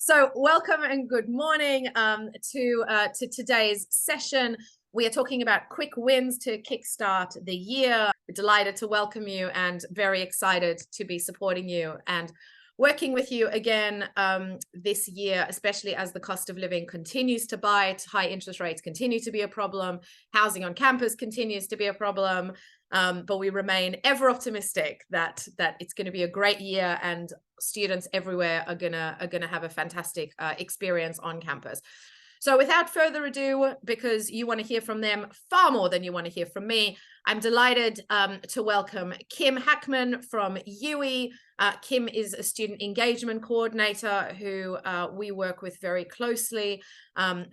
So welcome and good morning to today's session. We are talking about quick wins to kickstart the year. We're delighted to welcome you and very excited to be supporting you and working with you again this year, especially as the cost of living continues to bite, high interest rates continue to be a problem, housing on campus continues to be a problem, but we remain ever optimistic that it's going to be a great year and students everywhere are gonna have a fantastic experience on campus. So without further ado, because you want to hear from them far more than you want to hear from me, I'm delighted to welcome Kim Hackman from UWE. Kim is a student engagement coordinator who we work with very closely.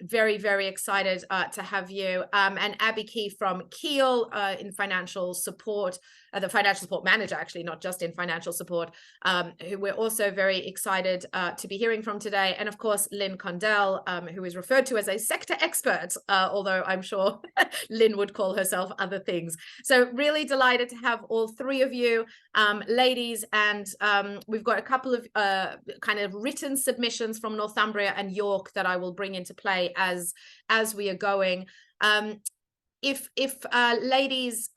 Very, very excited to have you. And Abi Keay from Keele in financial support, the financial support manager, actually, not just in financial support, who we're also very excited to be hearing from today. And of course, Lynne Condell, who is referred to as a sector expert, although I'm sure Lynne would call herself other things. So really delighted to have all three of you, ladies, and we've got a couple of kind of written submissions from Northumbria and York that I will bring into play as we are going. If ladies,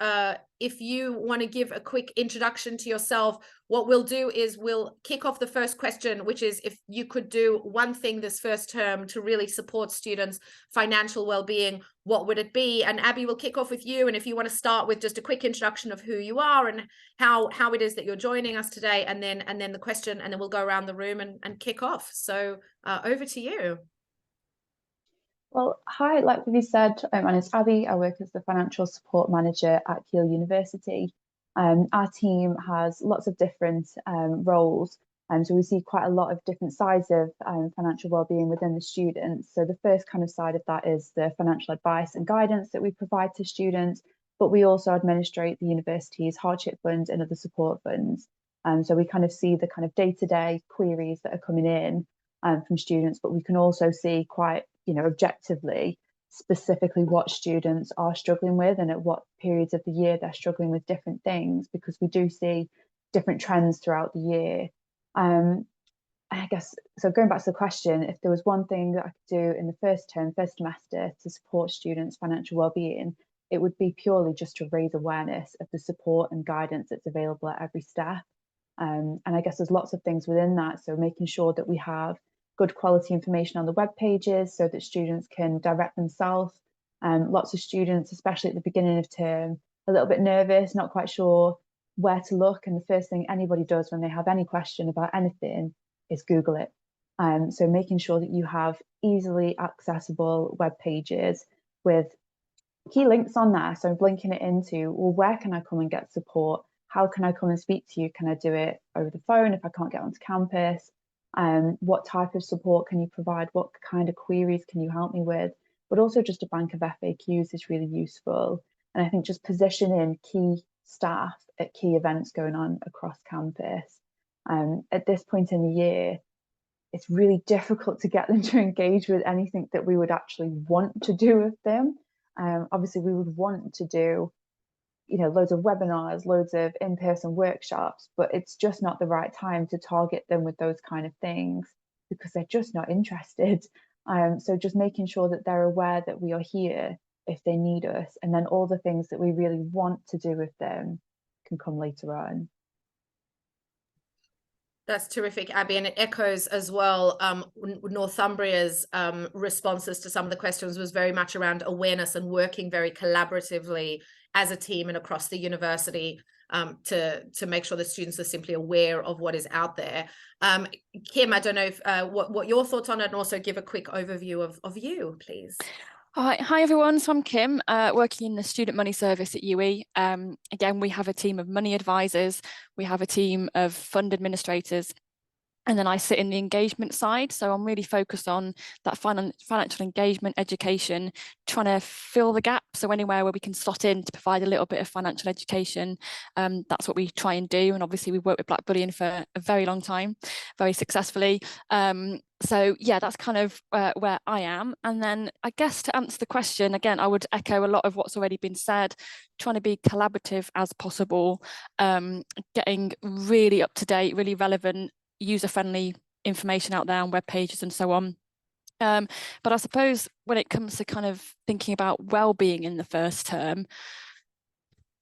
if you want to give a quick introduction to yourself, what we'll do is we'll kick off the first question, which is if you could do one thing this first term to really support students' financial well-being, what would it be? And Abi, will kick off with you. And if you want to start with just a quick introduction of who you are and how it is that you're joining us today, and then the question, and then we'll go around the room and kick off. So over to you. Well, hi, like we said, my name is Abi. I work as the financial support manager at Keele University. Our team has lots of different roles, so we see quite a lot of different sides of financial wellbeing within the students. So the first kind of side of that is the financial advice and guidance that we provide to students, but we also administrate the university's hardship funds and other support funds. So we kind of see the kind of day-to-day queries that are coming in from students, but we can also see quite, objectively, specifically what students are struggling with and at what periods of the year they're struggling with different things, because we do see different trends throughout the year. I guess, so going back to the question, if there was one thing that I could do in the first semester to support students' financial well-being, it would be purely just to raise awareness of the support and guidance that's available at every step. And I guess there's lots of things within that. So making sure that we have good quality information on the web pages so that students can direct themselves. Lots of students, especially at the beginning of term, a little bit nervous, not quite sure where to look. And the first thing anybody does when they have any question about anything is Google it. So making sure that you have easily accessible web pages with key links on there. So linking it into, well, where can I come and get support? How can I come and speak to you? Can I do it over the phone if I can't get onto campus? What type of support can you provide? What kind of queries can you help me with? But also just a bank of FAQs is really useful. And I think just positioning key staff at key events going on across campus. At this point in the year, it's really difficult to get them to engage with anything that we would actually want to do with them. Obviously, we would want to do loads of webinars, loads of in-person workshops, but it's just not the right time to target them with those kind of things because they're just not interested. So just making sure that they're aware that we are here if they need us, and then all the things that we really want to do with them can come later on. That's terrific, Abi, and it echoes as well. Northumbria's responses to some of the questions was very much around awareness and working very collaboratively as a team and across the university to make sure the students are simply aware of what is out there. Kim, I don't know if what your thoughts on it, and also give a quick overview of you, please. Hi everyone, so I'm Kim, working in the student money service at UWE. Again, we have a team of money advisors, we have a team of fund administrators, and then I sit in the engagement side. So I'm really focused on that financial engagement education, trying to fill the gap. So anywhere where we can slot in to provide a little bit of financial education, that's what we try and do. And obviously we worked with Blackbullion for a very long time, very successfully. So yeah, that's kind of where I am. And then I guess to answer the question, again, I would echo a lot of what's already been said, trying to be collaborative as possible, getting really up to date, really relevant, user-friendly information out there on web pages and so on. But I suppose when it comes to kind of thinking about well-being in the first term,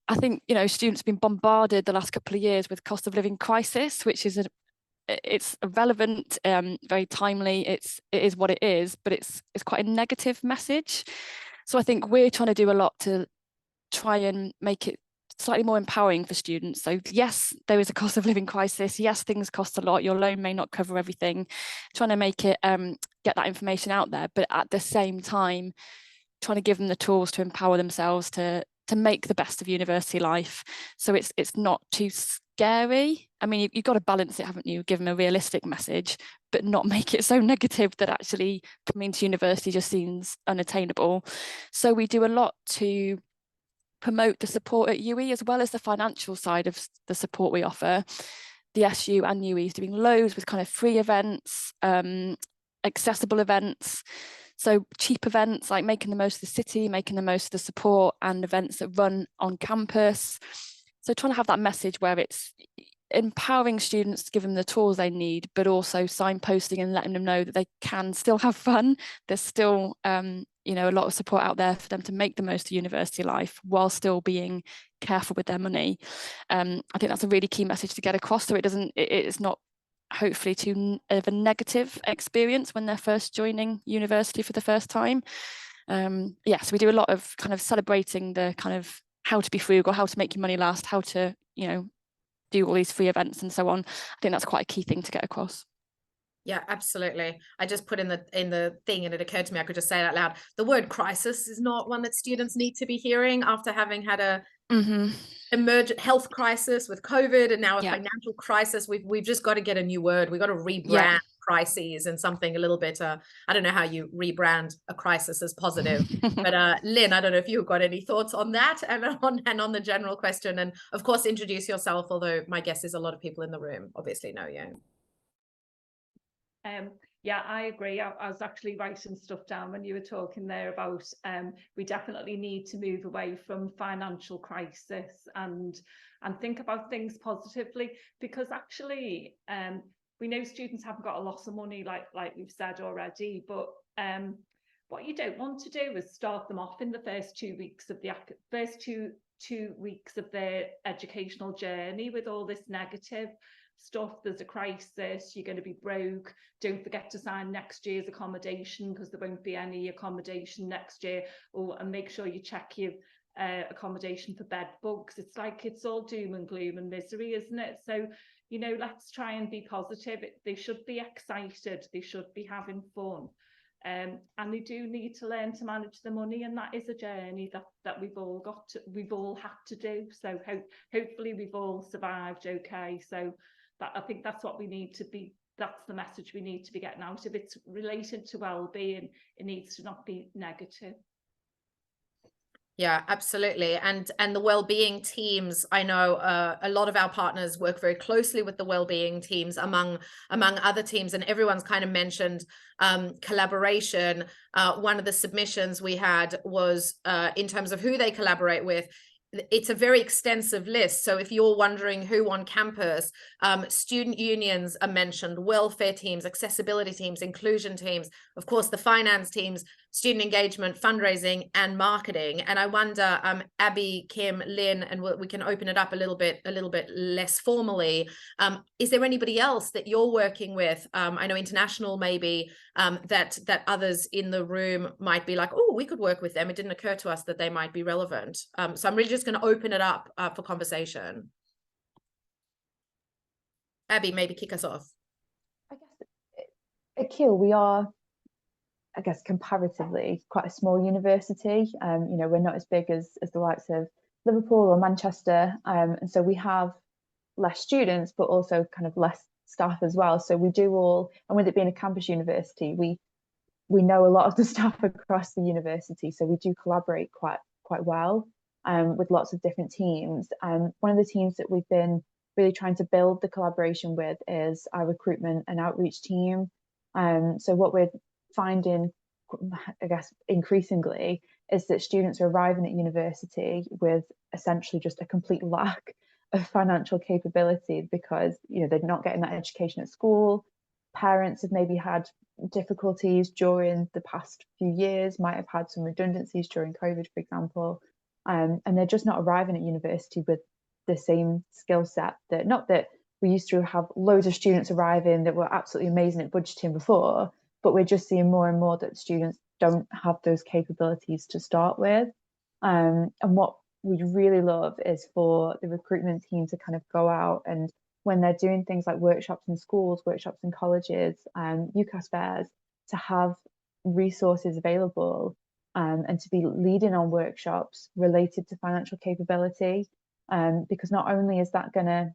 I think, you know, students have been bombarded the last couple of years with cost of living crisis, which is it's relevant, very timely. It is what it is, but it's quite a negative message. So I think we're trying to do a lot to try and make it slightly more empowering for students. So yes, there is a cost of living crisis. Yes, things cost a lot. Your loan may not cover everything. Trying to make it get that information out there, but at the same time, trying to give them the tools to empower themselves to make the best of university life. So it's not too scary. I mean, you've got to balance it, haven't you? Give them a realistic message, but not make it so negative that actually coming to university just seems unattainable. So we do a lot to promote the support at UE, as well as the financial side of the support we offer. The SU and UE is doing loads with kind of free events, accessible events. So cheap events, like making the most of the city, making the most of the support, and events that run on campus. So trying to have that message where it's empowering students to give them the tools they need, but also signposting and letting them know that they can still have fun. There's still you know, a lot of support out there for them to make the most of university life while still being careful with their money. I think that's a really key message to get across, so it's not hopefully too of a negative experience when they're first joining university for the first time. So we do a lot of kind of celebrating the kind of how to be frugal, how to make your money last, how to, you know, do all these free events and so on. I think that's quite a key thing to get across. Yeah, absolutely. I just put in the thing, and it occurred to me I could just say it out loud. The word crisis is not one that students need to be hearing after having had a emergent health crisis with COVID, and now a financial crisis. We've just got to get a new word. We've got to rebrand crises and something a little bit. I don't know how you rebrand a crisis as positive, but Lynn, I don't know if you've got any thoughts on that and on the general question. And of course, introduce yourself. Although my guess is a lot of people in the room obviously know you. Yeah, I agree. I was actually writing stuff down when you were talking there about we definitely need to move away from financial crisis and think about things positively, because actually we know students haven't got a lot of money, like we've said already, but what you don't want to do is start them off in the first 2 weeks of two weeks of their educational journey with all this negative stuff. There's a crisis, you're going to be broke, don't forget to sign next year's accommodation because there won't be any accommodation next year, and make sure you check your accommodation for bed bugs. It's like it's all doom and gloom and misery, isn't it? So, you know, let's try and be positive. They should be excited, they should be having fun, and they do need to learn to manage the money, and that is a journey that we've all had to do. So hopefully we've all survived okay. So I think that's what we need to be, that's the message we need to be getting out. If it's related to well-being, it needs to not be negative. Yeah, absolutely. And the well-being teams, I know a lot of our partners work very closely with the well-being teams among other teams, and everyone's kind of mentioned collaboration. One of the submissions we had was in terms of who they collaborate with. It's a very extensive list. So if you're wondering who on campus, student unions are mentioned, welfare teams, accessibility teams, inclusion teams, of course, the finance teams, student engagement, fundraising, and marketing. And I wonder, Abi, Kim, Lynn, and we can open it up a little bit less formally. Is there anybody else that you're working with? I know international maybe, that others in the room might be like, oh, we could work with them. It didn't occur to us that they might be relevant. So I'm really just going to open it up for conversation. Abi, maybe kick us off. I guess at Keele, we are, I guess, comparatively quite a small university. You know, we're not as big as the likes of Liverpool or Manchester, and so we have less students, but also kind of less staff as well. So we do all, and with it being a campus university, we know a lot of the staff across the university, so we do collaborate quite well with lots of different teams. And one of the teams that we've been really trying to build the collaboration with is our recruitment and outreach team. So what we're finding, I guess, increasingly is that students are arriving at university with essentially just a complete lack of financial capability because, you know, they're not getting that education at school. parents have maybe had difficulties during the past few years, might have had some redundancies during COVID, for example, and they're just not arriving at university with the same skill set. That, not that we used to have loads of students arriving that were absolutely amazing at budgeting before, but we're just seeing more and more that students don't have those capabilities to start with. And what we'd really love is for the recruitment team to kind of go out, and when they're doing things like workshops in schools, workshops in colleges, UCAS fairs, to have resources available, and to be leading on workshops related to financial capability, because not only is that going to,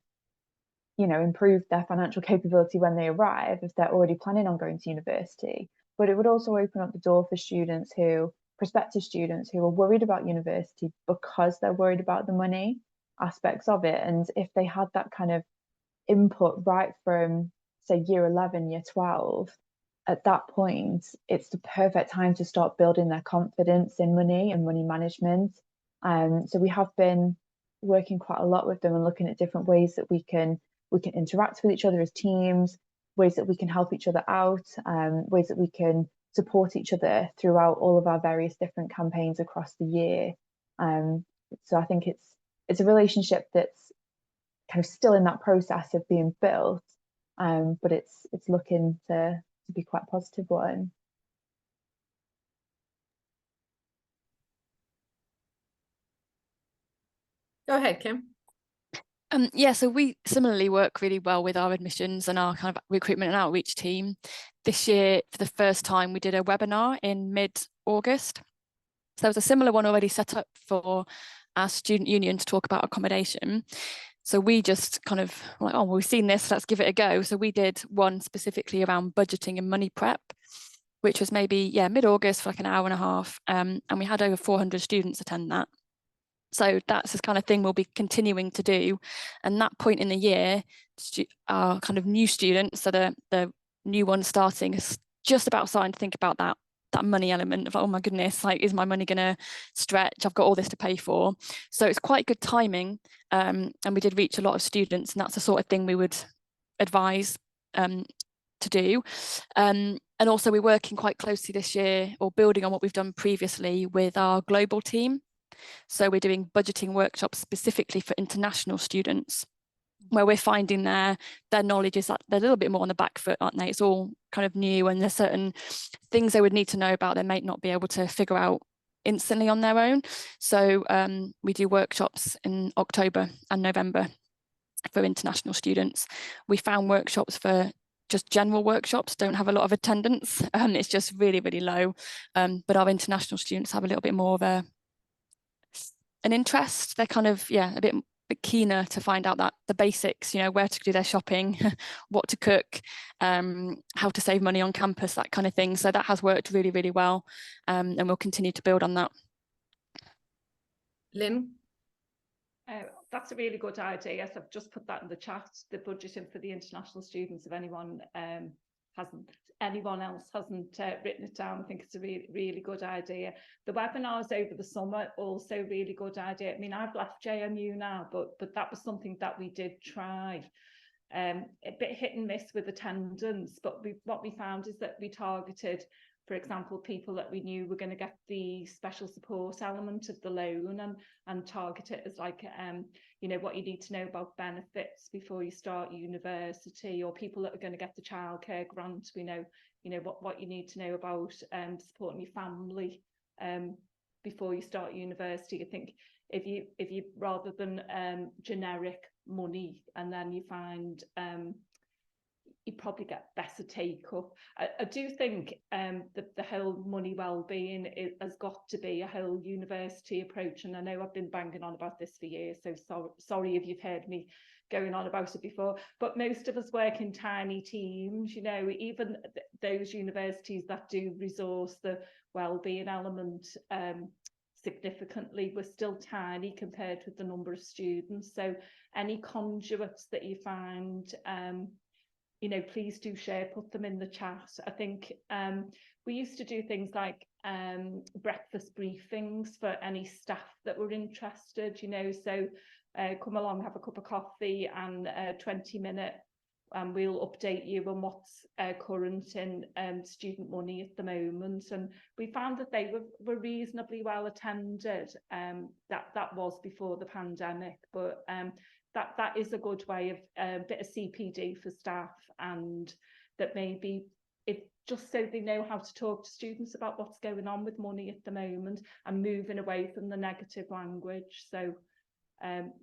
you know, improve their financial capability when they arrive, if they're already planning on going to university, but it would also open up the door for students who, prospective students who are worried about university because they're worried about the money aspects of it. And if they had that kind of input right from, say, year 11, year 12, at that point, it's the perfect time to start building their confidence in money and money management. So we have been working quite a lot with them and looking at different ways that we can interact with each other as teams, ways that we can help each other out, ways that we can support each other throughout all of our various different campaigns across the year. So I think it's a relationship that's kind of still in that process of being built, but it's looking to be quite a positive one. Go ahead, Kim. Yeah, so we similarly work really well with our admissions and our kind of recruitment and outreach team. This year, for the first time, we did a webinar in mid-August. So there was a similar one already set up for our student union to talk about accommodation. So we just kind of like, oh, well, we've seen this, let's give it a go. So we did one specifically around budgeting and money prep, which was maybe, yeah, mid-August for like an hour and a half. And we had over 400 students attend that. So that's this kind of thing we'll be continuing to do. And that point in the year, our kind of new students, so the new ones starting, is just about starting to think about that money element of, oh my goodness, like, is my money going to stretch? I've got all this to pay for. So it's quite good timing. And we did reach a lot of students, and that's the sort of thing we would advise to do. And also we're working quite closely this year, or building on what we've done previously, with our global team. So we're doing budgeting workshops specifically for international students, where we're finding their knowledge is that they're a little bit more on the back foot, aren't they? It's all kind of new, and there's certain things they would need to know about they might not be able to figure out instantly on their own. So we do workshops in October and November for international students. We found workshops for just general workshops don't have a lot of attendance. It's just really, really low. But our international students have a little bit more of an interest. They're kind of, yeah, a bit keener to find out that the basics, you know, where to do their shopping, what to cook, how to save money on campus, that kind of thing. So that has worked really, really well, and we'll continue to build on that. Lynne? That's a really good idea. So I've just put that in the chat, the budgeting for the international students. If anyone else hasn't written it down, I think it's a really, really good idea. The webinars over the summer, also really good idea. I mean, I've left JMU now, but that was something that we did try. A bit hit and miss with attendance, but what we found is that we targeted, for example, people that we knew were going to get the special support element of the loan, and target it as like, you know, what you need to know about benefits before you start university, or people that are going to get the childcare grant. We know, you know, what you need to know about supporting your family before you start university. I think if you rather than generic money, and then you find you probably get better take up. I do think that the whole money wellbeing has got to be a whole university approach, and I know I've been banging on about this for years, so sorry if you've heard me going on about it before, but most of us work in tiny teams. You know, even those universities that do resource the wellbeing element significantly, we're still tiny compared with the number of students. So any conduits that you find, you know, please do share, put them in the chat. I think we used to do things like breakfast briefings for any staff that were interested, you know, so come along, have a cup of coffee and a 20-minute and we'll update you on what's current in student money at the moment. And we found that they were reasonably well attended. That was before the pandemic, but that is a good way of a bit of CPD for staff, and that maybe it just so they know how to talk to students about what's going on with money at the moment and moving away from the negative language. So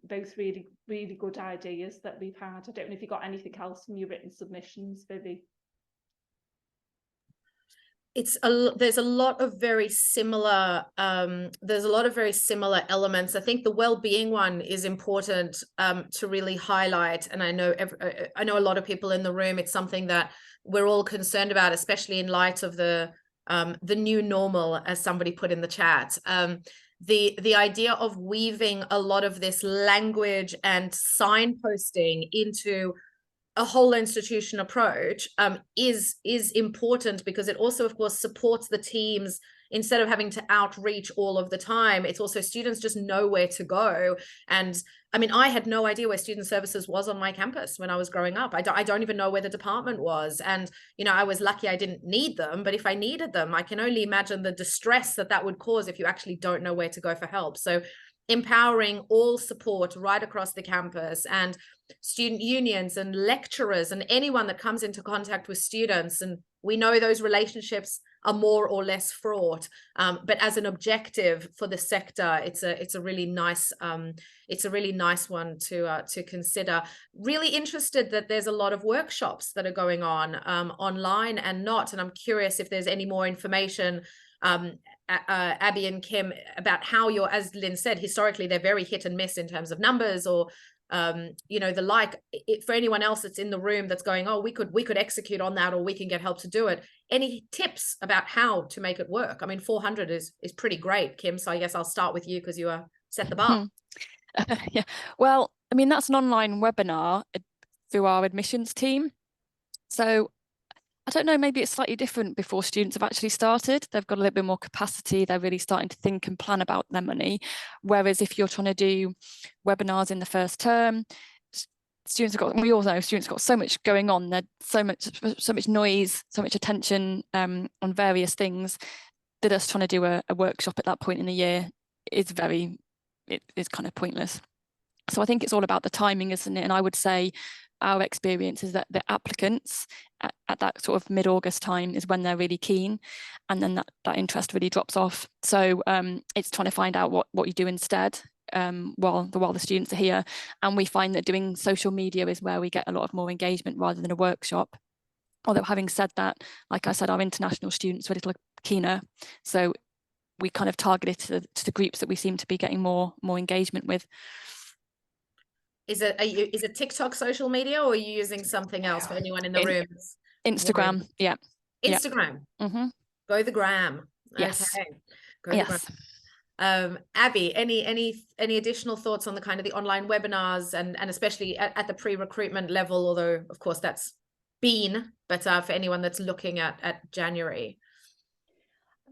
both really, really good ideas that we've had. I don't know if you got anything else from your written submissions, Vivi. There's a lot of very similar elements. I think the well-being one is important to really highlight, and I know a lot of people in the room, it's something that we're all concerned about, especially in light of the new normal, as somebody put in the chat. The idea of weaving a lot of this language and signposting into a whole institution approach is important, because it also, of course, supports the teams. Instead of having to outreach all of the time, it's also students just know where to go. And I mean, I had no idea where student services was on my campus when I was growing up. I don't even know where the department was. And, you know, I was lucky I didn't need them, but if I needed them, I can only imagine the distress that would cause if you actually don't know where to go for help. So empowering all support right across the campus, and student unions and lecturers and anyone that comes into contact with students. And we know those relationships are more or less fraught, but as an objective for the sector, it's a really nice one to consider. Really interested that there's a lot of workshops that are going on online and not, and I'm curious if there's any more information, Abi and Kim, about how as Lynne said, historically they're very hit and miss in terms of numbers, or you know, the like. For anyone else that's in the room that's going, oh, we could execute on that, or we can get help to do it. Any tips about how to make it work? I mean, 400 is pretty great, Kim. So I guess I'll start with you, because you set the bar. Yeah, well, I mean, that's an online webinar through our admissions team. So I don't know, maybe it's slightly different before students have actually started. They've got a little bit more capacity. They're really starting to think and plan about their money. Whereas if you're trying to do webinars in the first term, we all know students have got so much going on. There's so much noise, so much attention on various things, that us trying to do a workshop at that point in the year is kind of pointless. So I think it's all about the timing, isn't it? And I would say our experience is that the applicants at that sort of mid-August time is when they're really keen, and then that interest really drops off. So it's trying to find out what you do instead while the students are here. And we find that doing social media is where we get a lot of more engagement rather than a workshop. Although having said that, like I said, our international students are a little keener. So we kind of target it to the groups that we seem to be getting more engagement with. Is it TikTok social media, or are you using something else for anyone in the room? Instagram, yeah. Instagram. Mm-hmm. Go the gram. Yes. Okay. Go the gram. Abi, any additional thoughts on the kind of the online webinars and especially at the pre-recruitment level, although of course that's been, but for anyone that's looking at January?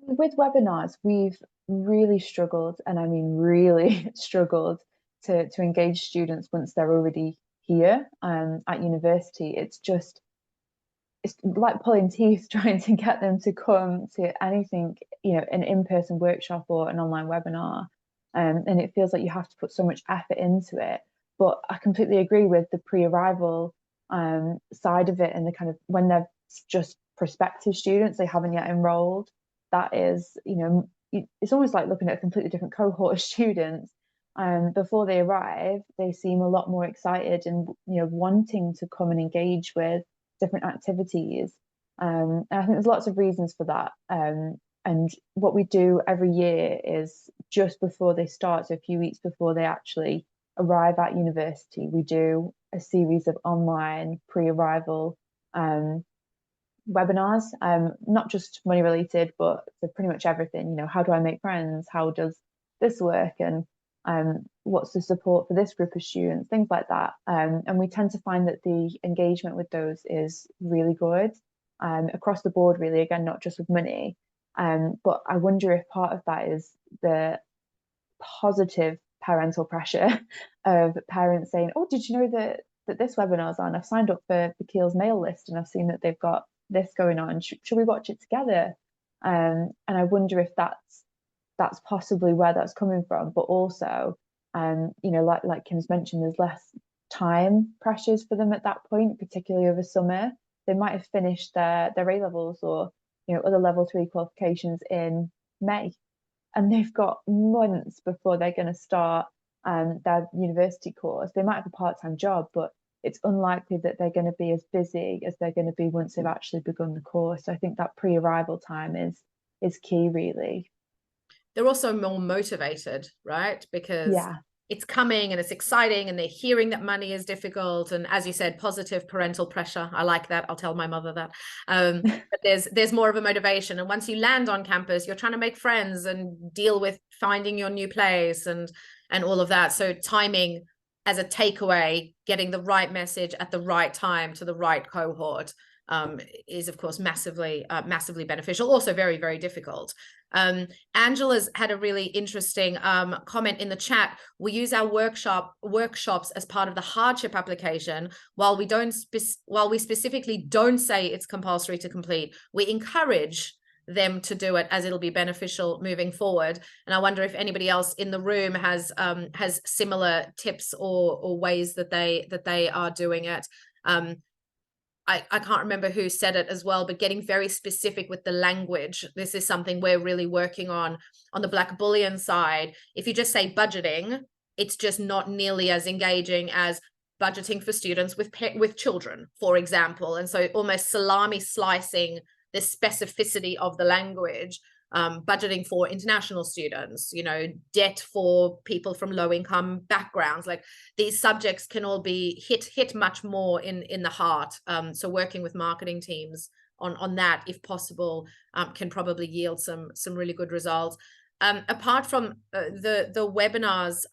With webinars, we've really struggled, and I mean really struggled to engage students once they're already here at university. It's like pulling teeth trying to get them to come to anything, you know, an in-person workshop or an online webinar, and it feels like you have to put so much effort into it. But I completely agree with the pre-arrival side of it, and the kind of when they're just prospective students, they haven't yet enrolled. That is, you know, it's almost like looking at a completely different cohort of students. Before they arrive, they seem a lot more excited and, you know, wanting to come and engage with different activities. And I think there's lots of reasons for that. And what we do every year is just before they start, so a few weeks before they actually arrive at university, we do a series of online pre-arrival webinars, not just money related, but for pretty much everything. You know, how do I make friends? How does this work? And what's the support for this group of students? Things like that. And we tend to find that the engagement with those is really good across the board, really, again, not just with money. But I wonder if part of that is the positive parental pressure of parents saying, oh, did you know that that this webinar's on. I've signed up for Keele's mail list and I've seen that they've got this going on. Should we watch it together? And I wonder if that's possibly where that's coming from. But also, you know, like Kim's mentioned, there's less time pressures for them at that point, particularly over summer. They might have finished their A-levels or, you know, other level 3 qualifications in May, and they've got months before they're going to start their university course. They might have a part-time job, but it's unlikely that they're going to be as busy as they're going to be once they've actually begun the course. So I think that pre-arrival time is key, really. They're also more motivated, right? Because yeah, it's coming and it's exciting and they're hearing that money is difficult. And as you said, positive parental pressure. I like that. I'll tell my mother that. But there's more of a motivation. And once you land on campus, you're trying to make friends and deal with finding your new place and all of that. So timing as a takeaway, getting the right message at the right time to the right cohort is, of course, massively beneficial. Also very, very difficult. Angela's had a really interesting comment in the chat. We use our workshops as part of the hardship application. While we specifically don't say it's compulsory to complete, we encourage them to do it as it'll be beneficial moving forward. And I wonder if anybody else in the room has similar tips or ways that they are doing it. I can't remember who said it as well, but getting very specific with the language. This is something we're really working on the Blackbullion side. If you just say budgeting, it's just not nearly as engaging as budgeting for students with children, for example. And so almost salami slicing the specificity of the language, budgeting for international students, you know, debt for people from low income backgrounds. Like these subjects can all be hit much more in the heart. So working with marketing teams on that, if possible, can probably yield some really good results. Apart from the webinars,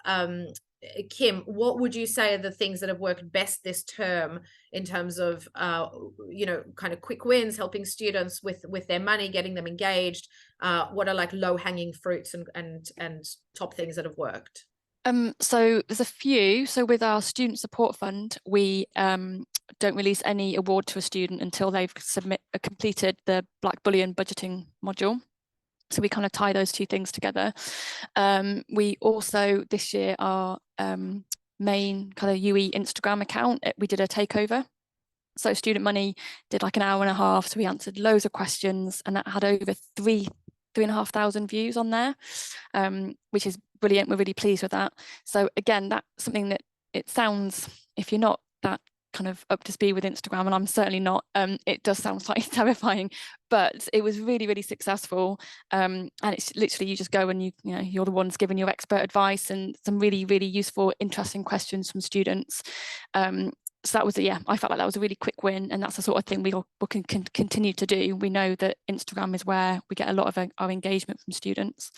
Kim, what would you say are the things that have worked best this term in terms of, you know, kind of quick wins, helping students with their money, getting them engaged? What are like low hanging fruits and top things that have worked? So there's a few. So with our student support fund, we don't release any award to a student until they've completed the Blackbullion budgeting module. So we kind of tie those two things together. We also, this year, our main kind of UE Instagram account, we did a takeover. So Student Money did like an hour and a half. So we answered loads of questions and that had over 3,500 views on there, which is brilliant. We're really pleased with that. So again, that's something that it sounds, if you're not that kind of up to speed with Instagram, and I'm certainly not, it does sound slightly terrifying, but it was really, really successful. And it's literally, you just go and you know, you're the ones giving your expert advice and some really, really useful, interesting questions from students. So that was, I felt like that was a really quick win, and that's the sort of thing we can continue to do. We know that Instagram is where we get a lot of our engagement from students.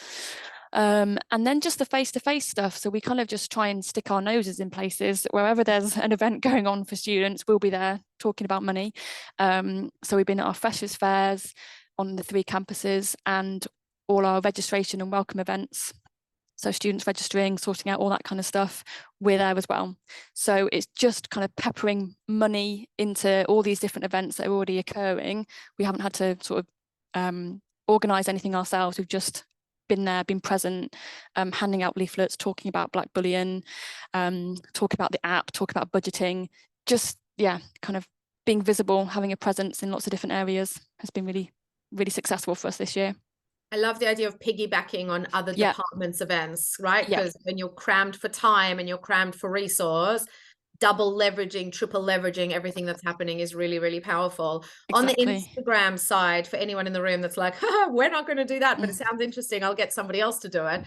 And then just the face-to-face stuff. So we kind of just try and stick our noses in places. Wherever there's an event going on for students, we'll be there talking about money. So we've been at our freshers fairs on the 3 campuses and all our registration and welcome events. So students registering, sorting out all that kind of stuff, we're there as well. So it's just kind of peppering money into all these different events that are already occurring. We haven't had to sort of organise anything ourselves. We've just been there, been present, handing out leaflets, talking about Blackbullion, talking about the app, talking about budgeting, just, kind of being visible, having a presence in lots of different areas has been really, really successful for us this year. I love the idea of piggybacking on other departments' events, right? Because when you're crammed for time and you're crammed for resource, double leveraging, triple leveraging everything that's happening is really, really powerful. Exactly. On the Instagram side, for anyone in the room that's like, we're not going to do that, but it sounds interesting, I'll get somebody else to do it.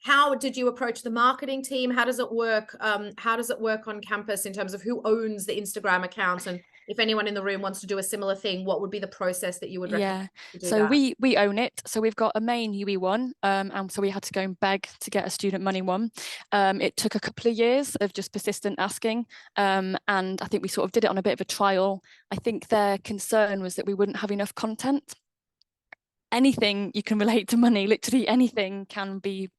How did you approach the marketing team? How does it work? How does it work on campus in terms of who owns the Instagram accounts? And if anyone in the room wants to do a similar thing, what would be the process that you would recommend to do so that? we own it. So we've got a main UE one, and so we had to go and beg to get a student money one. It took a couple of years of just persistent asking, and I think we sort of did it on a bit of a trial. I think their concern was that we wouldn't have enough content. Anything you can relate to money, literally anything can be,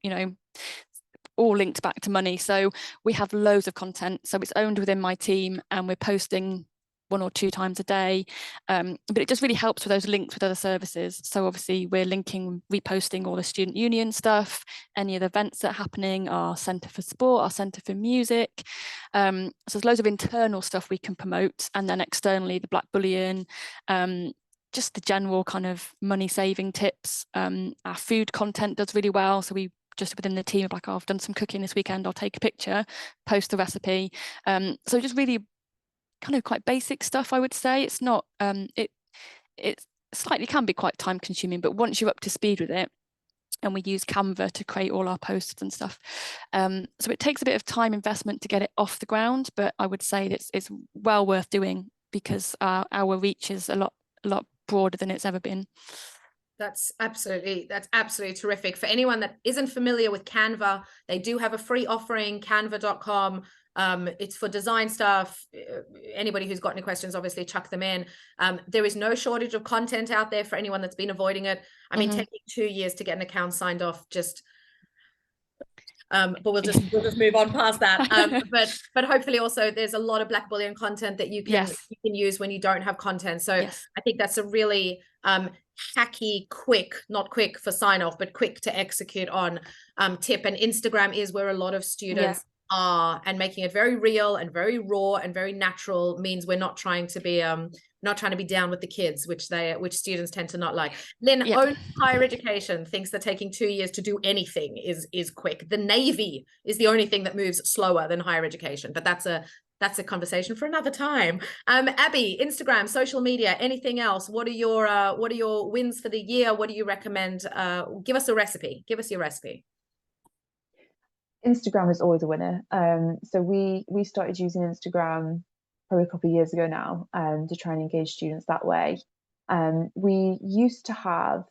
all linked back to money. So we have loads of content. So it's owned within my team, and we're posting 1 or 2 times a day. But it just really helps with those links with other services. So obviously we're linking, reposting all the student union stuff, any of the events that are happening, our Centre for Sport, our Centre for Music. So there's loads of internal stuff we can promote, and then externally the Blackbullion, just the general kind of money saving tips. Our food content does really well. So we just within the team, like, oh, I've done some cooking this weekend, I'll take a picture, post the recipe. So just really kind of quite basic stuff, I would say. It's not, it slightly can be quite time consuming, but once you're up to speed with it, and we use Canva to create all our posts and stuff. So it takes a bit of time investment to get it off the ground, but I would say that it's well worth doing, because our reach is a lot broader than it's ever been. That's absolutely terrific. For anyone that isn't familiar with Canva, they do have a free offering, canva.com. It's for design stuff. Anybody who's got any questions, obviously chuck them in. There is no shortage of content out there for anyone that's been avoiding it. I mean, taking 2 years to get an account signed off, just but we'll just move on past that. But hopefully also there's a lot of Blackbullion content that you can use when you don't have content. So I think that's a really hacky, not quick for sign off, but quick to execute on tip. And Instagram is where a lot of students are, and making it very real and very raw and very natural means we're not trying to be down with the kids, which students tend to not like. Lynne, only higher education thinks that taking 2 years to do anything is quick. The Navy is the only thing that moves slower than higher education, but that's a conversation for another time. Abi, Instagram, social media, anything else? What are your wins for the year? What do you recommend? Give us a recipe. Give us your recipe. Instagram is always a winner. So we started using Instagram probably a couple of years ago now, to try and engage students that way. We used to have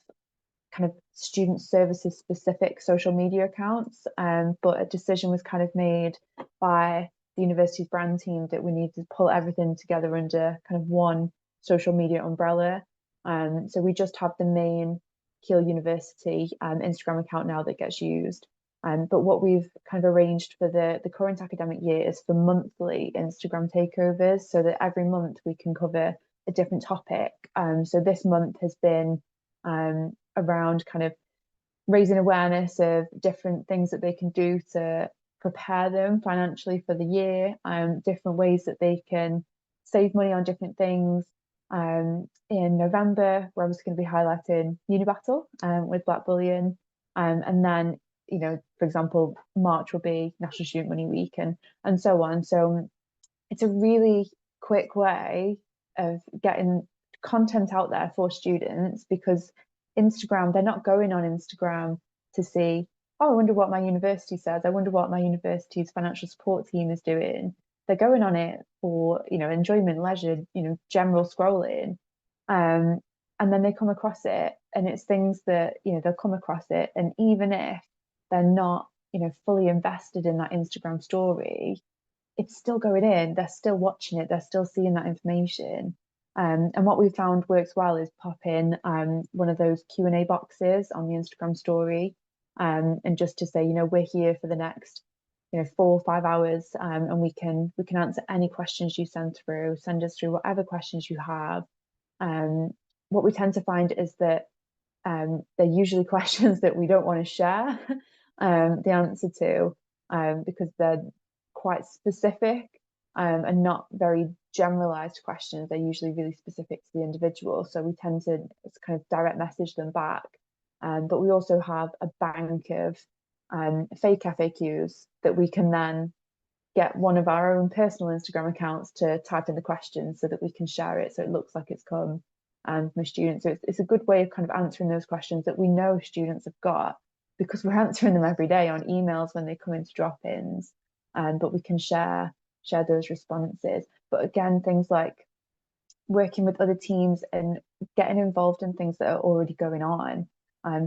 kind of student services specific social media accounts, but a decision was kind of made by the university's brand team that we needed to pull everything together under kind of one social media umbrella. So we just have the main Keele University Instagram account now that gets used. But what we've kind of arranged for the current academic year is for monthly Instagram takeovers, so that every month we can cover a different topic. So this month has been around kind of raising awareness of different things that they can do to prepare them financially for the year, different ways that they can save money on different things. In November, we're obviously going to be highlighting Unibattle with Blackbullion, and then, you know, for example, March will be National Student Money Week, and so on. So it's a really quick way of getting content out there for students, because Instagram, they're not going on Instagram to see, oh, I wonder what my university says, I wonder what my university's financial support team is doing. They're going on it for, you know, enjoyment, leisure, you know, general scrolling. And then they come across it, and it's things that, you know, they'll come across it, and even if they're not, you know, fully invested in that Instagram story, it's still going in, they're still watching it, they're still seeing that information. And what we found works well is pop in one of those Q&A boxes on the Instagram story, and just to say, you know, we're here for the next, you know, 4 or 5 hours, and we can answer any questions you send us through whatever questions you have. What we tend to find is that they're usually questions that we don't want to share the answer to, because they're quite specific, and not very generalized questions. They're usually really specific to the individual, so we tend to kind of direct message them back. But we also have a bank of fake FAQs that we can then get one of our own personal Instagram accounts to type in the questions so that we can share it, so it looks like it's come from a student. So it's a good way of kind of answering those questions that we know students have got, because we're answering them every day on emails when they come into drop-ins, but we can share those responses. But again, things like working with other teams and getting involved in things that are already going on.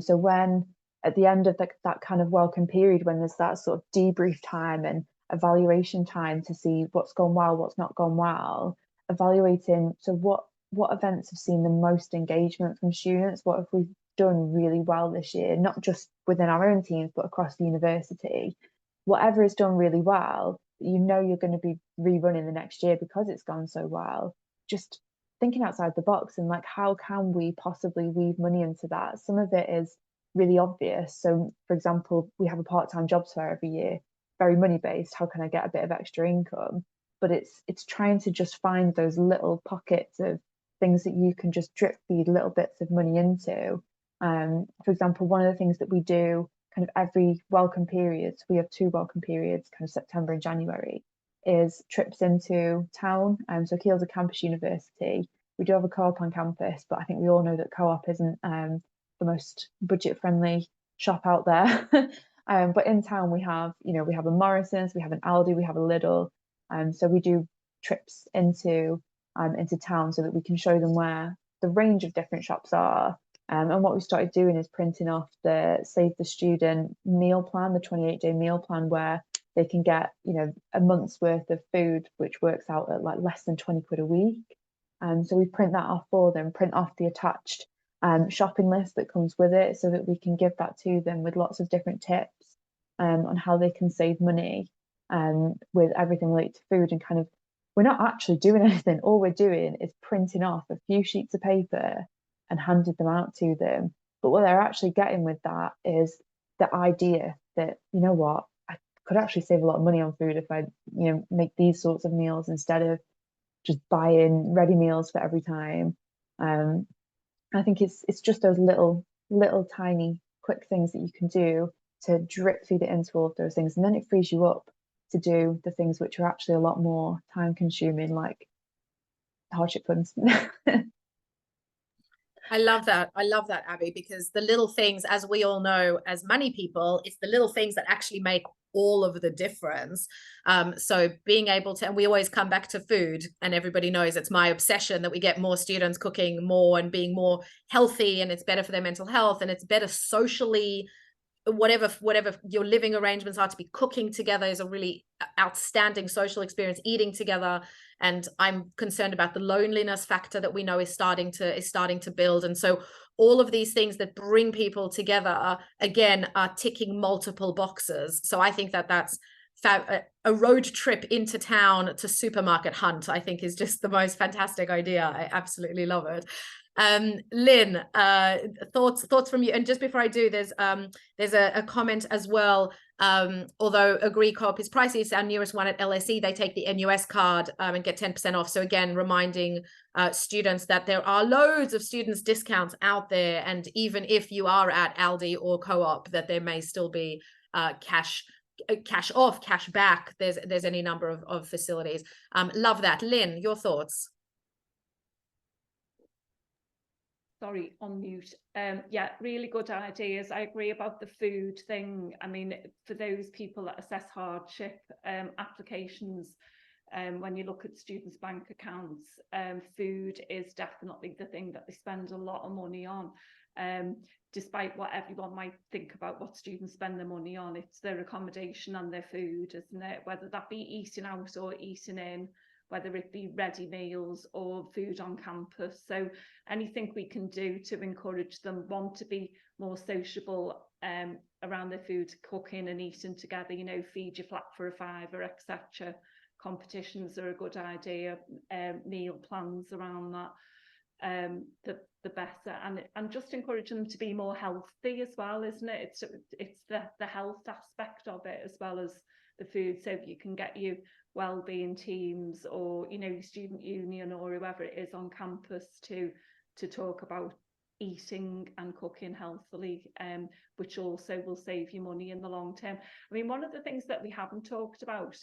So when at the end of that kind of welcome period, when there's that sort of debrief time and evaluation time to see what's gone well, what's not gone well, evaluating, so what events have seen the most engagement from students, what have we done really well this year, not just within our own teams but across the university, whatever is done really well, you know you're going to be rerunning the next year because it's gone so well. Just thinking outside the box and like, how can we possibly weave money into that? Some of it is really obvious. So, for example, we have a part-time jobs fair every year, very money-based. How can I get a bit of extra income? But it's trying to just find those little pockets of things that you can just drip feed little bits of money into. For example, one of the things that we do kind of every welcome period, we have 2 welcome periods, kind of September and January, is trips into town. So Keele's a campus university. We do have a co-op on campus, but I think we all know that co-op isn't the most budget-friendly shop out there. But in town we have, we have a Morrison's, we have an Aldi, we have a Lidl. So we do trips into town so that we can show them where the range of different shops are. And what we started doing is printing off the Save the Student meal plan, the 28-day meal plan, where they can get, a month's worth of food, which works out at like less than 20 quid a week. So we print that off for them, print off the attached shopping list that comes with it, so that we can give that to them with lots of different tips on how they can save money with everything related to food. And kind of, we're not actually doing anything. All we're doing is printing off a few sheets of paper and handed them out to them. But what they're actually getting with that is the idea that, you know what, I could actually save a lot of money on food if I, make these sorts of meals instead of just buying ready meals for every time. I think it's just those little tiny quick things that you can do to drip feed it into all of those things, and then it frees you up to do the things which are actually a lot more time consuming, like hardship funds. I love that, Abi, because the little things, as we all know, as money people, it's the little things that actually make all of the difference. So being able to, and we always come back to food, and everybody knows it's my obsession that we get more students cooking more and being more healthy, and it's better for their mental health, and it's better socially. Whatever your living arrangements are, to be cooking together is a really outstanding social experience, eating together. And I'm concerned about the loneliness factor that we know is starting to build. And so all of these things that bring people together, again, are ticking multiple boxes. So I think that's a road trip into town to supermarket hunt, I think, is just the most fantastic idea. I absolutely love it. Lynne, thoughts from you. And just before I do, there's a comment as well. Although Agree Co-op is pricey, it's our newest one at LSE. They take the NUS card and get 10% off. So again, reminding students that there are loads of students discounts out there, and even if you are at Aldi or Co-op, that there may still be cash off, cash back. There's any number of facilities. Love that. Lynne, your thoughts? Sorry, on mute. Yeah, really good ideas. I agree about the food thing. I mean, for those people that assess hardship applications, when you look at students' bank accounts, food is definitely the thing that they spend a lot of money on. Despite what everyone might think about what students spend their money on, it's their accommodation and their food, isn't it? Whether that be eating out or eating in, whether it be ready meals or food on campus. So anything we can do to encourage them, want to be more sociable around their food, cooking and eating together, feed your flat for a fiver, etc. Competitions are a good idea, meal plans around that, the better, and just encourage them to be more healthy as well, isn't it? It's the health aspect of it as well as the food. So if you can get you wellbeing teams or student union or whoever it is on campus to talk about eating and cooking healthily, which also will save you money in the long term. I mean, one of the things that we haven't talked about,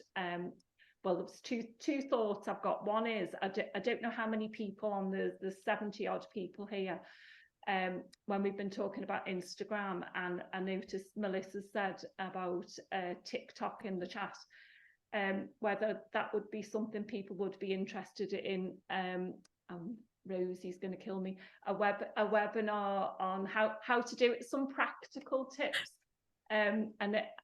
well, there's two thoughts I've got. One is I don't know how many people on the 70 odd people here, when we've been talking about Instagram, and I noticed Melissa said about TikTok in the chat, whether that would be something people would be interested in. Rosie's going to kill me. A webinar on how to do it, some practical tips. And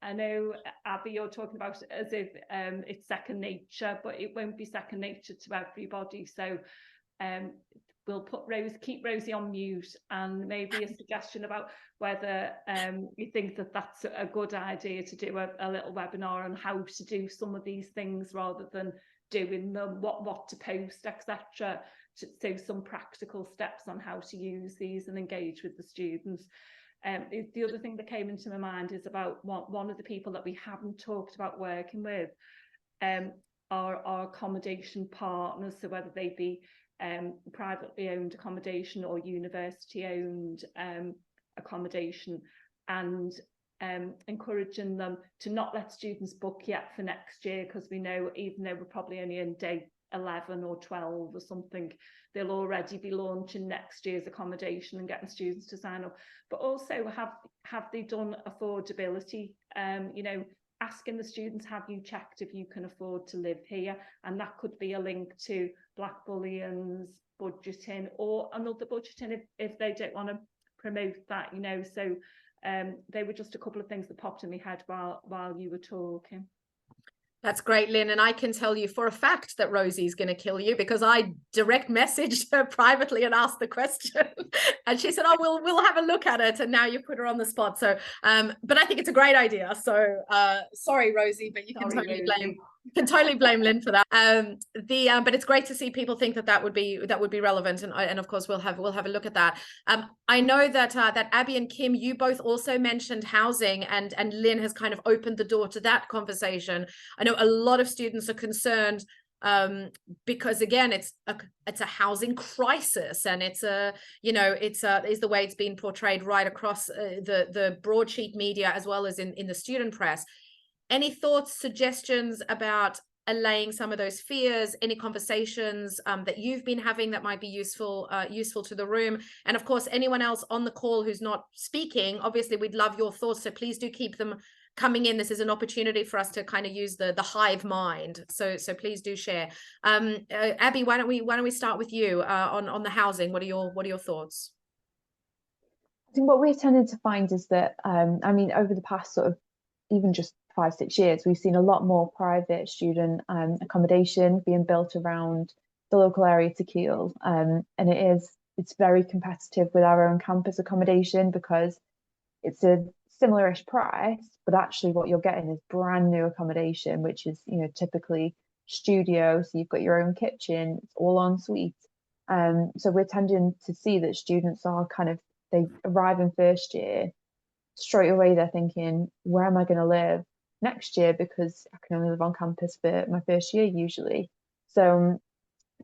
I know, Abi, you're talking about it as if it's second nature, but it won't be second nature to everybody. So we'll keep Rosie on mute, and maybe a suggestion about whether you think that that's a good idea to do a little webinar on how to do some of these things rather than doing them, what to post, etc. So some practical steps on how to use these and engage with the students. The other thing that came into my mind is about one of the people that we haven't talked about working with, our accommodation partners, so whether they be privately owned accommodation or university owned accommodation, and encouraging them to not let students book yet for next year, because we know, even though we're probably only in day 11 or 12 or something, they'll already be launching next year's accommodation and getting students to sign up. But also, have they done affordability? You know, asking the students, have you checked if you can afford to live here? And that could be a link to Blackbullion's budgeting, or another budgeting if they don't want to promote that, you know. So they were just a couple of things that popped in my head while you were talking. That's great, Lynn. And I can tell you for a fact that Rosie's going to kill you, because I direct messaged her privately and asked the question. And she said, oh, we'll have a look at it. And now you put her on the spot. So, but I think it's a great idea. So sorry, Rosie, but you can totally blame Lynn for that. But it's great to see people think that would be relevant. And of course, we'll have a look at that. I know that Abi and Kim, you both also mentioned housing, and Lynn has kind of opened the door to that conversation. I know a lot of students are concerned because, again, it's a housing crisis, and it's the way it's been portrayed right across the broadsheet media as well as in the student press. Any thoughts, suggestions about allaying some of those fears? Any conversations that you've been having that might be useful to the room? And of course, anyone else on the call who's not speaking, obviously we'd love your thoughts, so please do keep them coming in. This is an opportunity for us to kind of use the hive mind, so please do share. Abi, why don't we start with you on the housing? What are your thoughts? I think what we've tended to find is that I mean, over the past sort of even just 5-6 years, we've seen a lot more private student accommodation being built around the local area to Keele, and it's very competitive with our own campus accommodation, because it's a similar-ish price, but actually what you're getting is brand new accommodation, which is, you know, typically studio, so you've got your own kitchen, it's all en suite. So we're tending to see that students are they arrive in first year, straight away they're thinking, where am I going to live next year, because I can only live on campus for my first year usually. So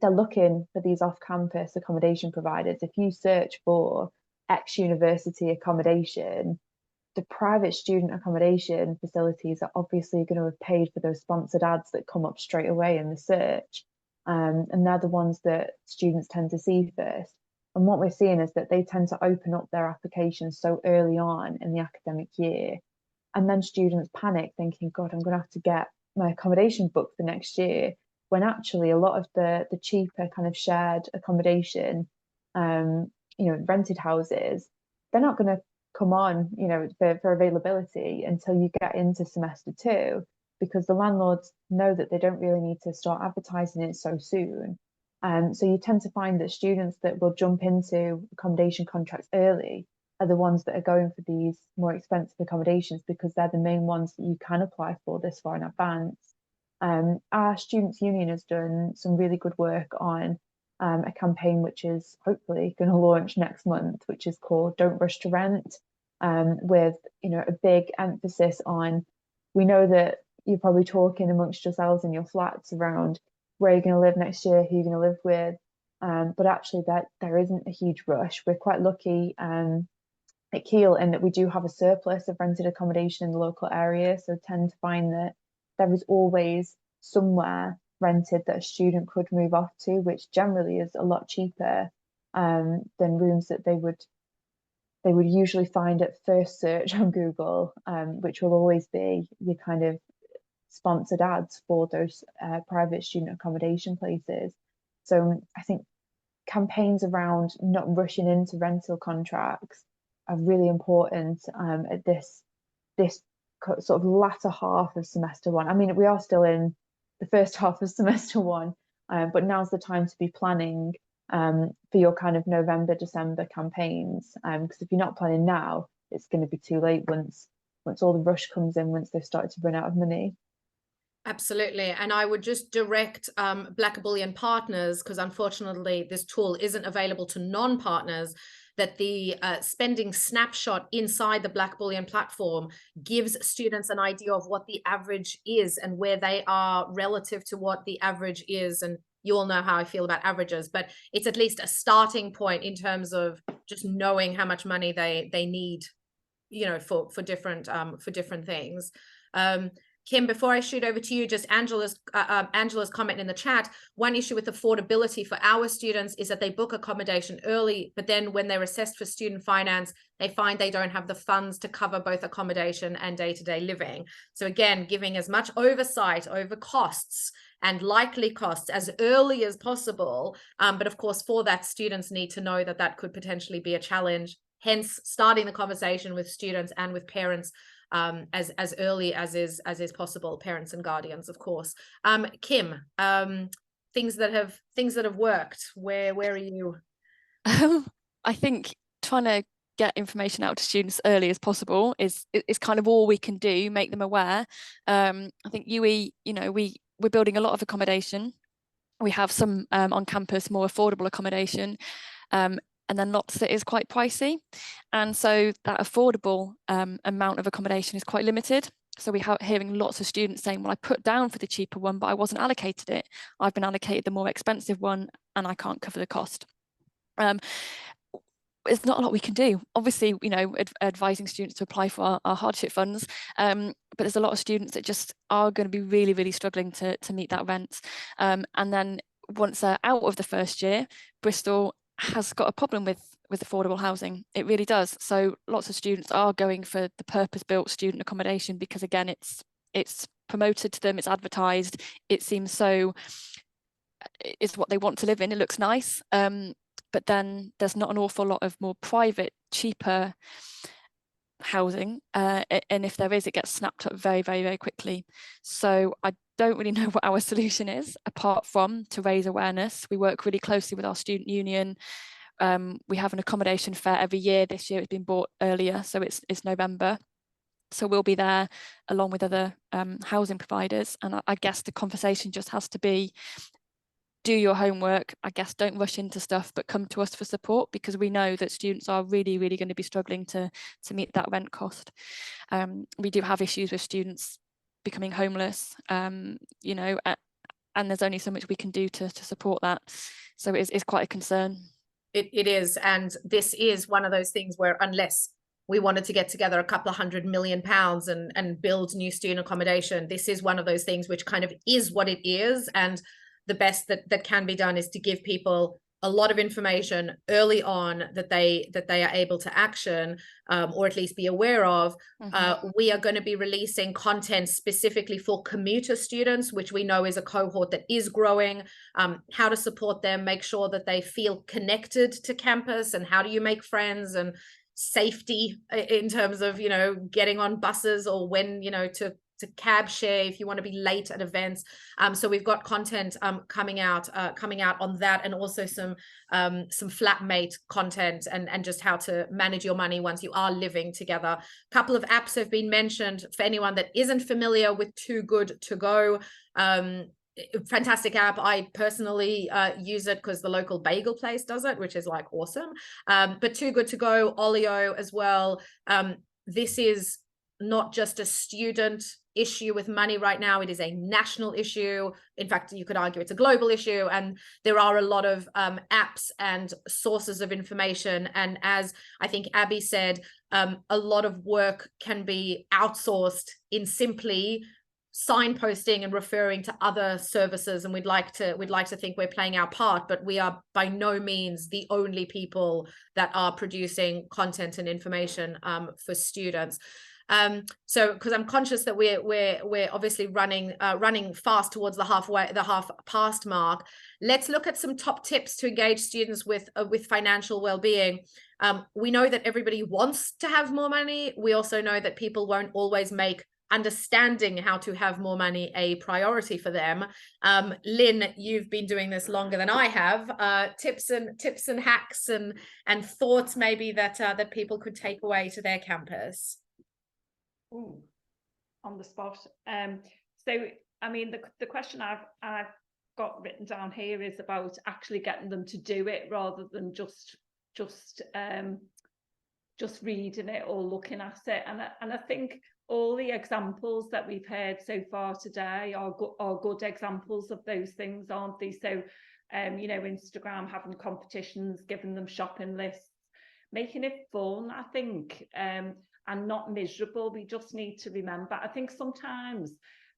they're looking for these off-campus accommodation providers. If you search for ex-university accommodation, the private student accommodation facilities are obviously going to have paid for those sponsored ads that come up straight away in the search, and they're the ones that students tend to see first. And what we're seeing is that they tend to open up their applications so early on in the academic year, and then students panic thinking, God, I'm going to have to get my accommodation booked for next year, when actually a lot of the cheaper kind of shared accommodation, rented houses, they're not going to come on, for availability until you get into semester 2, because the landlords know that they don't really need to start advertising it so soon. So you tend to find that students that will jump into accommodation contracts early are the ones that are going for these more expensive accommodations, because they're the main ones that you can apply for this far in advance. Our Students' Union has done some really good work on a campaign which is hopefully going to launch next month, which is called Don't Rush to Rent, with a big emphasis on, we know that you're probably talking amongst yourselves in your flats around where you're going to live next year, who you're going to live with, but actually there isn't a huge rush. We're quite lucky at Keele in that we do have a surplus of rented accommodation in the local area, so tend to find that there is always somewhere rented that a student could move off to, which generally is a lot cheaper than rooms that they would usually find at first search on Google, which will always be your kind of sponsored ads for those private student accommodation places. So I think campaigns around not rushing into rental contracts are really important at this sort of latter half of semester 1. I mean, we are still in the first half of semester 1, but now's the time to be planning for your kind of November, December campaigns. Because if you're not planning now, it's going to be too late once all the rush comes in, once they've started to run out of money. Absolutely. And I would just direct Blackbullion partners, because unfortunately this tool isn't available to non-partners, that the spending snapshot inside the Blackbullion platform gives students an idea of what the average is and where they are relative to what the average is. And you all know how I feel about averages, but it's at least a starting point in terms of just knowing how much money they need, you know, for different things. Kim, before I shoot over to you, just Angela's comment in the chat, one issue with affordability for our students is that they book accommodation early, but then when they're assessed for student finance, they find they don't have the funds to cover both accommodation and day-to-day living. So again, giving as much oversight over costs and likely costs as early as possible. But of course, for that, students need to know that that could potentially be a challenge, hence starting the conversation with students and with parents as early as is possible, parents and guardians, of course. Kim, things that have worked, where are you? I think trying to get information out to students early as possible is kind of all we can do, make them aware. I think UE, you know, we're building a lot of accommodation. We have some on campus, more affordable accommodation, and then lots that is quite pricey. And so that affordable amount of accommodation is quite limited. So we are hearing lots of students saying, well, I put down for the cheaper one, but I wasn't allocated it. I've been allocated the more expensive one and I can't cover the cost. There's not a lot we can do. Obviously, you know, advising students to apply for our hardship funds, but there's a lot of students that just are going to be really, really struggling to meet that rent. And then once they're out of the first year, Bristol has got a problem with affordable housing. It really does. So lots of students are going for the purpose-built student accommodation because, again, it's promoted to them, it's advertised, it seems so, it's what they want to live in, it looks nice. But then there's not an awful lot of more private, cheaper housing. And if there is, it gets snapped up very, very, very quickly. So I don't really know what our solution is, apart from to raise awareness. We work really closely with our student union. We have an accommodation fair every year. This year it's been bought earlier, so it's November. So we'll be there along with other housing providers. And I guess the conversation just has to be, do your homework. I guess don't rush into stuff, but come to us for support, because we know that students are really, really going to be struggling to meet that rent cost. We do have issues with students becoming homeless, you know, and there's only so much we can do to support that. So it's quite a concern. It is, and this is one of those things where unless we wanted to get together a couple of £100 million and build new student accommodation, this is one of those things which kind of is what it is. And the best that can be done is to give people a lot of information early on that they are able to action, or at least be aware of. We are going to be releasing content specifically for commuter students, which we know is a cohort that is growing, how to support them, make sure that they feel connected to campus, and how do you make friends, and safety in terms of, you know, getting on buses, or when, you know, to cab share if you want to be late at events. So we've got content coming out on that, and also some flatmate content and just how to manage your money once you are living together. A couple of apps have been mentioned for anyone that isn't familiar with Too Good To Go. Fantastic app. I personally use it because the local bagel place does it, which is like awesome. But Too Good To Go, Olio as well. This is not just a student issue with money right now, it is a national issue. In fact, you could argue it's a global issue, and there are a lot of apps and sources of information. And as I think Abi said, a lot of work can be outsourced in simply signposting and referring to other services, and we'd like to think we're playing our part, but we are by no means the only people that are producing content and information for students. So because I'm conscious that we're obviously running fast towards the half past mark, let's look at some top tips to engage students with financial well-being. We know that everybody wants to have more money. We also know that people won't always make understanding how to have more money a priority for them. Lynn, you've been doing this longer than I have. Tips and hacks and thoughts maybe that people could take away to their campus. Ooh, on the spot. So I mean, the question I've got written down here is about actually getting them to do it rather than just reading it or looking at it. And I think all the examples that we've heard so far today are good examples of those things, aren't they? So, you know, Instagram, having competitions, giving them shopping lists, making it fun, I think, and not miserable. We just need to remember, I think sometimes,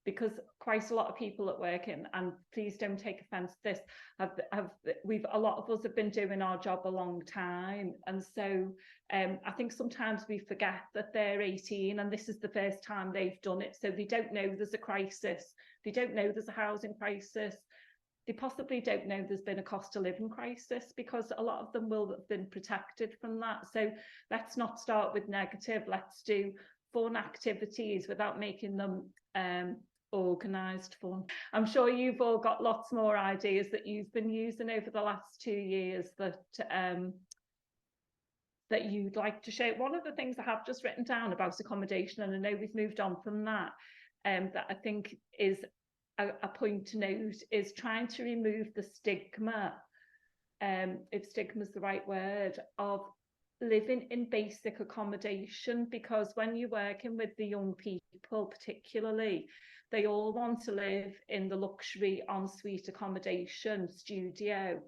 because quite a lot of people at work, and please don't take offence to this, a lot of us have been doing our job a long time, and so I think sometimes we forget that they're 18 and this is the first time they've done it, so they don't know there's a crisis, they don't know there's a housing crisis, they possibly don't know there's been a cost of living crisis, because a lot of them will have been protected from that. So let's not start with negative, let's do fun activities without making them organised fun. I'm sure you've all got lots more ideas that you've been using over the last 2 years that you'd like to share. One of the things I have just written down about accommodation, and I know we've moved on from that, that I think is a point to note, is trying to remove the stigma, if stigma is the right word, of living in basic accommodation, because when you're working with the young people particularly, they all want to live in the luxury ensuite accommodation studio,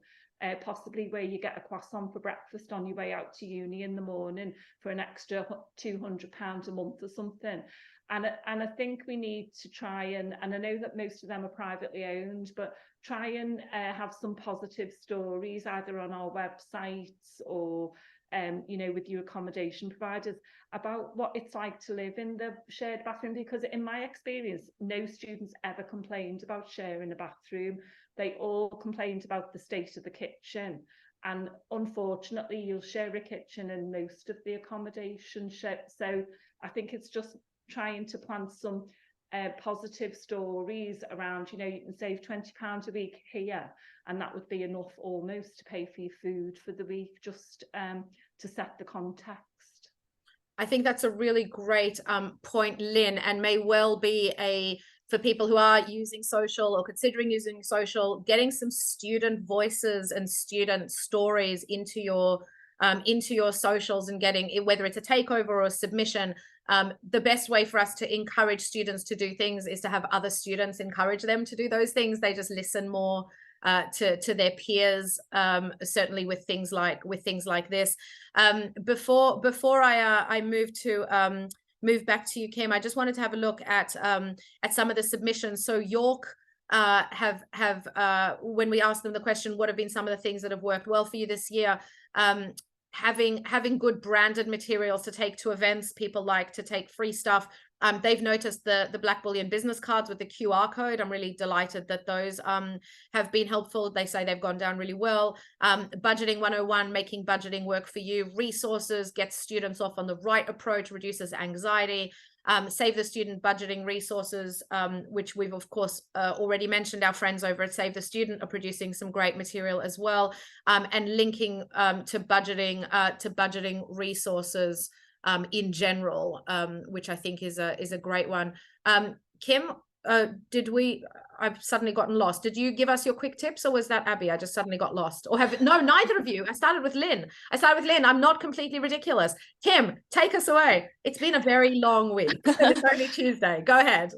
possibly where you get a croissant for breakfast on your way out to uni in the morning for an extra £200 a month or something. And I think we need to try and I know that most of them are privately owned, but try and have some positive stories either on our websites or you know, with your accommodation providers about what it's like to live in the shared bathroom, because in my experience, no students ever complained about sharing a bathroom. They all complained about the state of the kitchen. And unfortunately, you'll share a kitchen in most of the accommodation. So I think it's just trying to plant some positive stories around, you know, you can save £20 a week here, and that would be enough almost to pay for your food for the week, just to set the context. I think that's a really great point, Lynn, and may well be for people who are using social or considering using social, getting some student voices and student stories into your socials, and getting it, whether it's a takeover or a submission. The best way for us to encourage students to do things is to have other students encourage them to do those things. They just listen more to their peers, certainly with things like this. Before I move back to you, Kim, I just wanted to have a look at some of the submissions. So York have when we asked them the question, what have been some of the things that have worked well for you this year? Having good branded materials to take to events. People like to take free stuff. They've noticed the Blackbullion business cards with the QR code. I'm really delighted that those have been helpful. They say they've gone down really well. Budgeting 101, making budgeting work for you. Resources, gets students off on the right approach, reduces anxiety. Save the Student budgeting resources, which we've of course already mentioned. Our friends over at Save the Student are producing some great material as well, and linking to budgeting resources in general, which I think is a great one. Kim, I've suddenly gotten lost. Did you give us your quick tips, or was that Abi? I just suddenly got lost. Or no, neither of you. I started with Lynn. I'm not completely ridiculous. Kim, take us away. It's been a very long week. It's only Tuesday. Go ahead.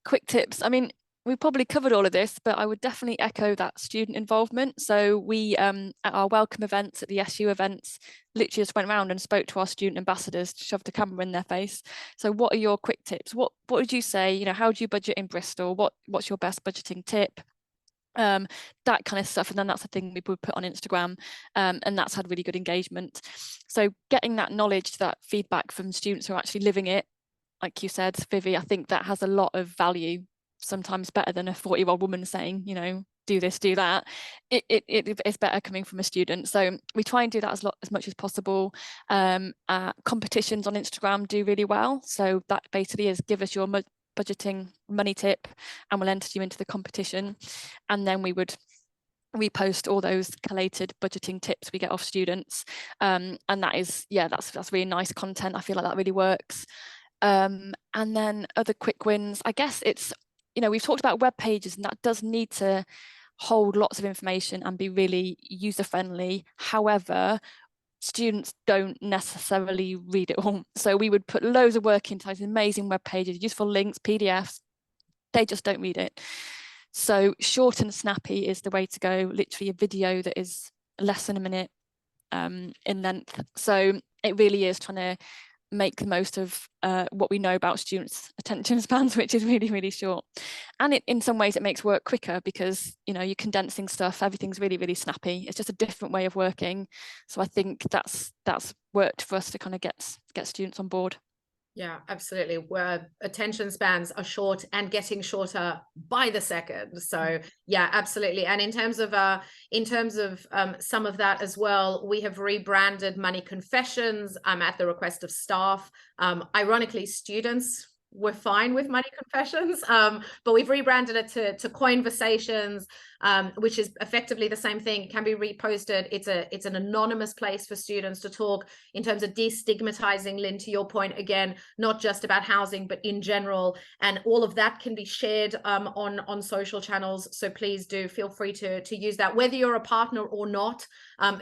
Quick tips. I mean, we probably covered all of this, but I would definitely echo that student involvement. So we, at our welcome events, at the SU events, literally just went around and spoke to our student ambassadors, shoved a camera in their face. So what are your quick tips? What would you say, you know, how do you budget in Bristol? What's your best budgeting tip? That kind of stuff. And then that's the thing we would put on Instagram, and that's had really good engagement. So getting that knowledge, that feedback from students who are actually living it, like you said, Vivi, I think that has a lot of value, sometimes better than a 40-year-old woman saying, you know, do this, do that. It's better coming from a student. So we try and do that as much as possible. Competitions on Instagram do really well. So that basically is, give us your budgeting money tip and we'll enter you into the competition. And then we post all those collated budgeting tips we get off students. And that is, yeah, that's really nice content. I feel like that really works. And then other quick wins, I guess it's, we've talked about web pages, and that does need to hold lots of information and be really user friendly. However, students don't necessarily read it all. So we would put loads of work into these amazing web pages, useful links, PDFs. They just don't read it. So short and snappy is the way to go. Literally a video that is less than a minute in length. So it really is trying to make the most of what we know about students' attention spans, which is really, really short. And in some ways it makes work quicker because, you're condensing stuff, everything's really, really snappy. It's just a different way of working. So I think that's worked for us to kind of get students on board. Yeah, absolutely. Where attention spans are short and getting shorter by the second. So yeah, absolutely. And in terms of some of that as well, we have rebranded Money Confessions at the request of staff. Ironically, students were fine with Money Confessions, but we've rebranded it to Coinversations, which is effectively the same thing. It can be reposted. It's an anonymous place for students to talk in terms of destigmatizing, Lynne, to your point, again, not just about housing, but in general. And all of that can be shared on social channels. So please do feel free to use that, whether you're a partner or not.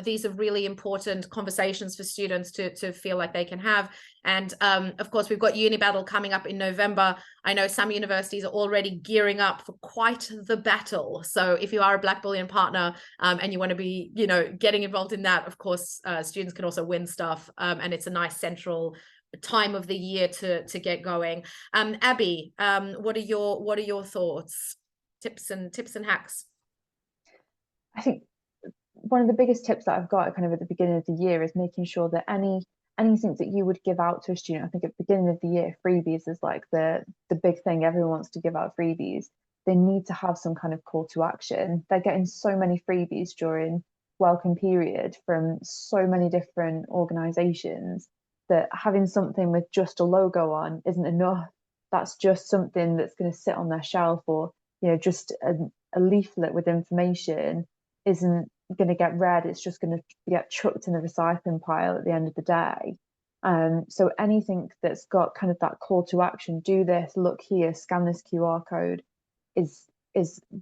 These are really important conversations for students to feel like they can have. And of course, we've got Uni Battle coming up in November. I know some universities are already gearing up for quite the battle. So if you are a Blackbullion partner and you want to be, getting involved in that, of course, students can also win stuff. And it's a nice central time of the year to get going. Abi, what are your thoughts, tips and hacks? I think one of the biggest tips that I've got kind of at the beginning of the year is making sure that anything that you would give out to a student, I think at the beginning of the year, freebies is like the big thing. Everyone wants to give out freebies. They need to have some kind of call to action. They're getting so many freebies during welcome period from so many different organizations that having something with just a logo on isn't enough. That's just something that's going to sit on their shelf, or just a leaflet with information isn't going to get read. It's just going to get chucked in the recycling pile at the end of the day. So anything that's got kind of that call to action, do this, look here, scan this QR code, is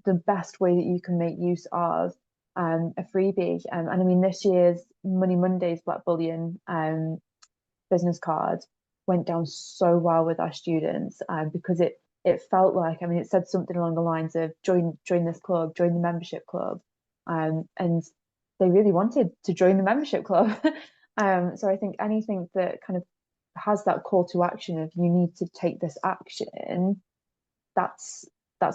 the best way that you can make use of a freebie. And I mean, this year's Money Mondays Blackbullion business card went down so well with our students because it felt like, I mean, it said something along the lines of join this club, join the membership club. And they really wanted to join the membership club. So I think anything that kind of has that call to action of you need to take this action, that's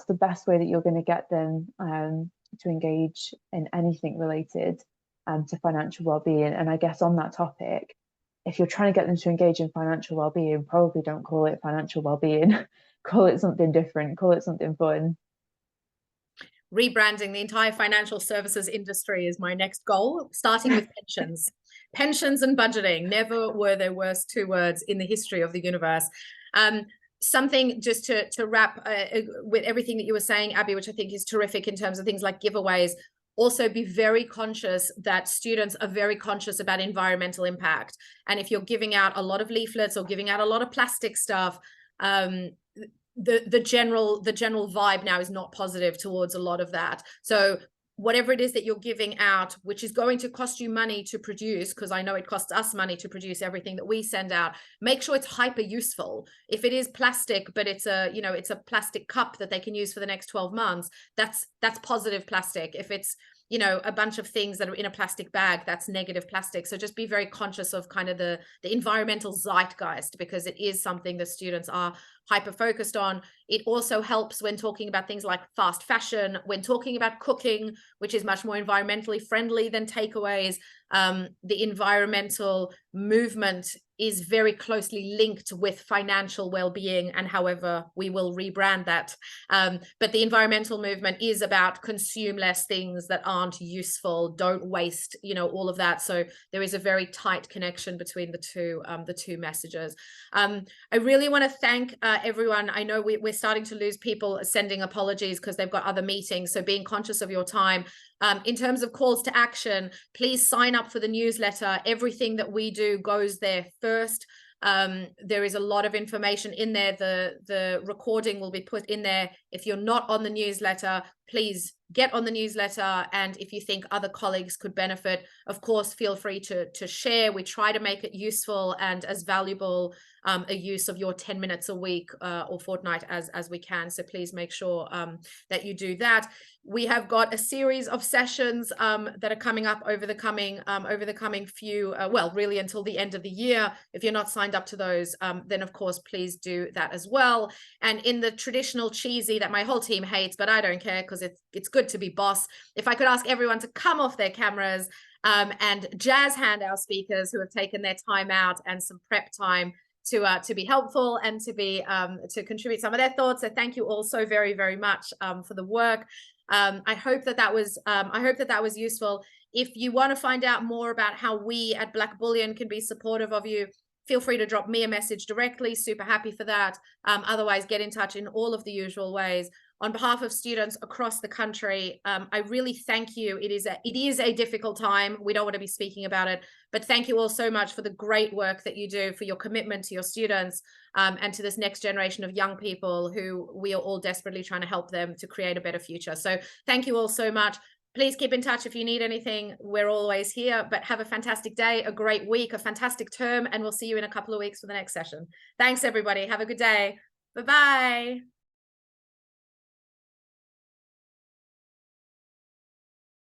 the best way that you're going to get them to engage in anything related to financial well-being. And I guess on that topic, if you're trying to get them to engage in financial well-being, probably don't call it financial well-being. Call it something different, call it something fun. Rebranding the entire financial services industry is my next goal, starting with pensions. Pensions and budgeting. Never were there worse two words in the history of the universe. Something just to wrap with everything that you were saying, Abi, which I think is terrific in terms of things like giveaways. Also be very conscious that students are very conscious about environmental impact. And if you're giving out a lot of leaflets or giving out a lot of plastic stuff, the general vibe now is not positive towards a lot of that. So whatever it is that you're giving out, which is going to cost you money to produce, because I know it costs us money to produce everything that we send out, make sure it's hyper useful. If it is plastic, but it's a plastic cup that they can use for the next 12 months, that's positive plastic. If it's a bunch of things that are in a plastic bag, that's negative plastic. So just be very conscious of kind of the environmental zeitgeist, because it is something that students are hyper focused on. It also helps when talking about things like fast fashion, when talking about cooking, which is much more environmentally friendly than takeaways. The environmental movement is very closely linked with financial well-being, and however we will rebrand that. But the environmental movement is about consume less things that aren't useful, don't waste, you know, all of that. So there is a very tight connection between the two messages. I really want to thank everyone. I know we're starting to lose people sending apologies because they've got other meetings, so being conscious of your time. In terms of calls to action, please sign up for the newsletter. Everything that we do goes there first. There is a lot of information in there. The recording will be put in there. If you're not on the newsletter, please get on the newsletter. And if you think other colleagues could benefit, of course, feel free to share. We try to make it useful and as valuable a use of your 10 minutes a week or fortnight as we can. So please make sure that you do that. We have got a series of sessions that are coming up over the coming few, well, really until the end of the year. If you're not signed up to those, then of course, please do that as well. And in the traditional cheesy that my whole team hates, but I don't care because it's good to be boss. If I could ask everyone to come off their cameras and jazz hand our speakers who have taken their time out and some prep time to be helpful and to contribute some of their thoughts. So thank you all so very, very much for the work. I hope that was useful. If you want to find out more about how we at Blackbullion can be supportive of you, feel free to drop me a message directly. Super happy for that. Otherwise, get in touch in all of the usual ways. On behalf of students across the country, I really thank you. It is a difficult time. We don't want to be speaking about it, but thank you all so much for the great work that you do, for your commitment to your students and to this next generation of young people who we are all desperately trying to help them to create a better future. So thank you all so much. Please keep in touch if you need anything. We're always here, but have a fantastic day, a great week, a fantastic term, and we'll see you in a couple of weeks for the next session. Thanks, everybody. Have a good day. Bye-bye.